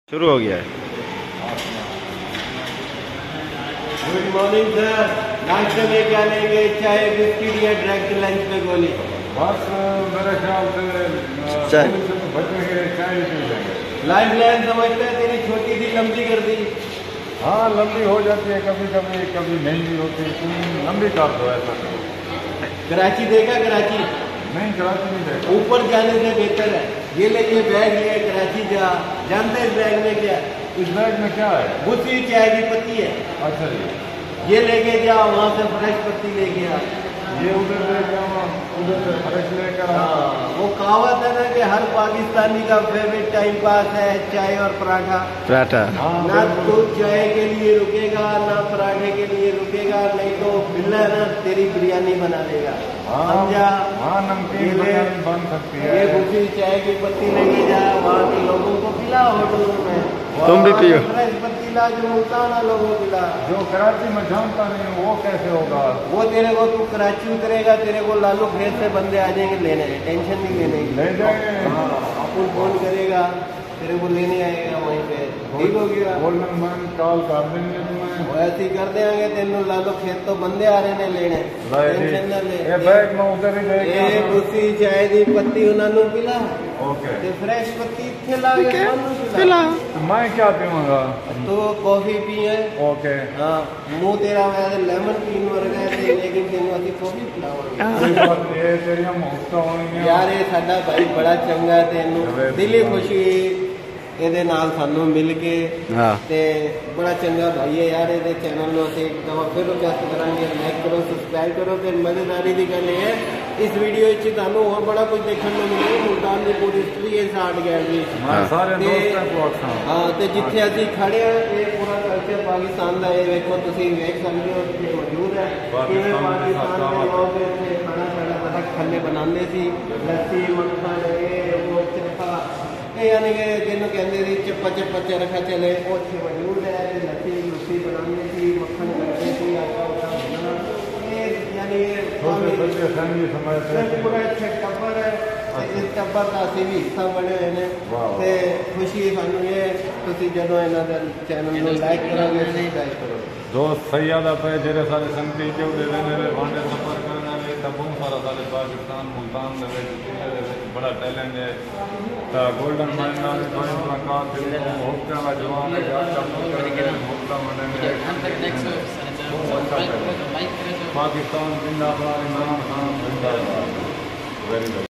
शुरू हो गया है। Good morning sir. नाश्ते में क्या लेंगे? चाय, बिस्किट या डायरेक्ट लंच पे गोली? बस मेरे ख्याल से चाय। बच्चों के लिए चाय ही पी लेंगे। लाइफ लाइन समझते हैं तेरी छोटी सी लंबी कर दी। हाँ, लंबी हो जाती है कभी कभी, कभी नहीं भी होती। तुम लंबी कर दो ऐसा करो। कराची देखा? कराची नहीं, कराची नहीं देखा। ऊपर जाने से बेहतर है। ये ले, ये बैग लिए, कराची जा। जानते हैं इस बैग में क्या है? इस बैग में क्या है? भूसी चाय की पत्ती है। अच्छा जी, ये लेके जा, वहाँ से फ्रेश पत्ती लेके आ। ये उधर ले जाओ, उधर से फ्रेश लेकर आओ। हाँ, वो कहावत है ना कि हर पाकिस्तानी का फेवरेट टाइम पास है चाय और पराठा। पराठा। हाँ, ना तो चाय के लिए रुकेगा, ना पराठे के लिए रुकेगा, नहीं तो बिल्ला ना तेरी बिरयानी बना देगा। समझा? हाँ, नमकीन बिरयानी बन सकती है। ये भूसी चाय की पत्ती लेके जा, वहाँ के लोगों को पिला होटलों में। तुम भी पियो। फ्रेश पत्ती ला, जो मुल्ताना लोगों को पिला। जो कराची में जानता नहीं वो कैसे होगा? वो तेरे को, तू कराची उतरेगा, तेरे को लालू खेत से बंदे आ जाएंगे लेने, टेंशन नहीं लेने की। ले जाएंगे। हाँ, अपन फोन करेगा, तेरे को लेने आएगा वहीं पे। ठीक हो गया? गोल्डन मैन कॉल कर देंगे तुम्हें। ऐसे ही कर देंगे तेनू लालू खेत तो बंदे आ रहे ने लेने, टेंशन ना ले। ये बैग में उधर ही ये लेके भूसी चाय दी पत्ती उन्होंने पिला, ओके। ते फ्रेश पत्ती इत्थे ला के उन्होंने पिला। तो मैं क्या पीऊंगा? तो कॉफी पिए। ओके। हाँ, मुंह तेरा वैसे लेमन पीन वर्गा है, लेकिन तेनू असी कॉफी पिलावांगे। कोई बात नहीं, ये तेरियां मुफ्त होंगी यार ये साडा भाई बड़ा चंगा है, तेनू दिली खुशी ਇਹਦੇ ਨਾਲ ਸਾਨੂੰ ਮਿਲ ਕੇ। हाँ ਤੇ ਬੜਾ ਚੰਗਾ ਭਾਈ ਹੈ ਯਾਰ। ਇਹਦੇ ਚੈਨਲ ਨੂੰ ਅਸੀਂ ਇੱਕ ਦਫਾ ਫਿਰ ਰਿਕਵੈਸਟ ਕਰਾਂਗੇ, ਲਾਈਕ ਕਰੋ, ਸਬਸਕ੍ਰਾਈਬ ਕਰੋ। ਤੇ ਮਜ਼ੇਦਾਰੀ ਦੀ ਗੱਲ ਇਹ ਹੈ, ਇਸ ਵੀਡੀਓ ਵਿੱਚ ਤੁਹਾਨੂੰ ਹੋਰ ਬੜਾ ਕੁਝ ਦੇਖਣ ਨੂੰ ਮਿਲੇਗਾ। ਮੁਲਤਾਨ ਦੀ ਪੂਰੀ ਹਿਸਟਰੀ ਹੈ ਸਾਡ ਗੈਲਰੀ मैं सारे ਤੇ दोस्तों को आखा ਹਾਂ, ਤੇ ਜਿੱਥੇ ਅਸੀਂ ਖੜੇ ਆ ਇਹ ਪੂਰਾ ਕਲਚਰ ਪਾਕਿਸਤਾਨ ਦਾ। ਇਹ ਵੇਖੋ, ਤੁਸੀਂ ਵੇਖ ਸਕਦੇ ਹੋ ਇੱਥੇ ਮੌਜੂਦ ਹੈ ਕਿਵੇਂ ਪਾਕਿਸਤਾਨ ਦੇ ਲੋਕ ਇੱਥੇ ਖਾਣਾ ਸਾਡਾ ਪਤਾ ਥੱਲੇ ਬਣਾਉਂਦੇ ਸੀ। ਲੱਸੀ, ਮੱਖਣ, ਇਹ ਉਹ ਚਰਖਾ, ਇਹ ਯਾਨੀ ਕਿ ਜਿਹਨੂੰ ਕਹਿੰਦੇ ਸੀ ਚੱਪਾ ਚੱਪਾ ਚਰਖਾ ਚਲੇ, ਉਹ ਇੱਥੇ ਮੌਜੂਦ ਹੈ। ਲੱਸੀ ਲੁੱਸੀ ਬਣਾਉਂਦੇ ਸੀ, ਮੱਖਣ ਬਣਾਉਂਦੇ ਸੀ, ਆਟਾ ਉਟਾ ਬਣਾਉਣਾ। ਇਹ ਯਾਨੀ छोटे बच्चे फैमिली समझते ਇਹ ਪੂਰਾ ਇੱਥੇ ਟੱਬਰ ਹੈ। ਤੇ ਇਸ ਟੱਬਰ ਦਾ ਅਸੀਂ ਵੀ ਹਿੱਸਾ ਬਣੇ ਹੋਏ ਨੇ। ਵਾਹ। ਤੇ ਖੁਸ਼ੀ ਸਾਨੂੰ ਇਹ, ਤੁਸੀਂ ਜਦੋਂ ਇਹਨਾਂ ਦੇ ਚੈਨਲ ਨੂੰ ਲਾਈਕ ਕਰੋਗੇ, ਸਬਸਕ੍ਰਾਈਬ ਕਰੋਗੇ। दोस्त सैयादा पे जेरे सारे संगती जो दे देने वे वांडे सफर करने वे तब बहुत सारा सारे पाकिस्तान मुल्तान दे वे जिले दे वे बड़ा टैलेंट है। ता गोल्डन माइन ना ने कोई मुलाकात दे होता का जवान है यार का होता मने पाकिस्तान जिंदाबाद, इमरान खान जिंदाबाद। Very good.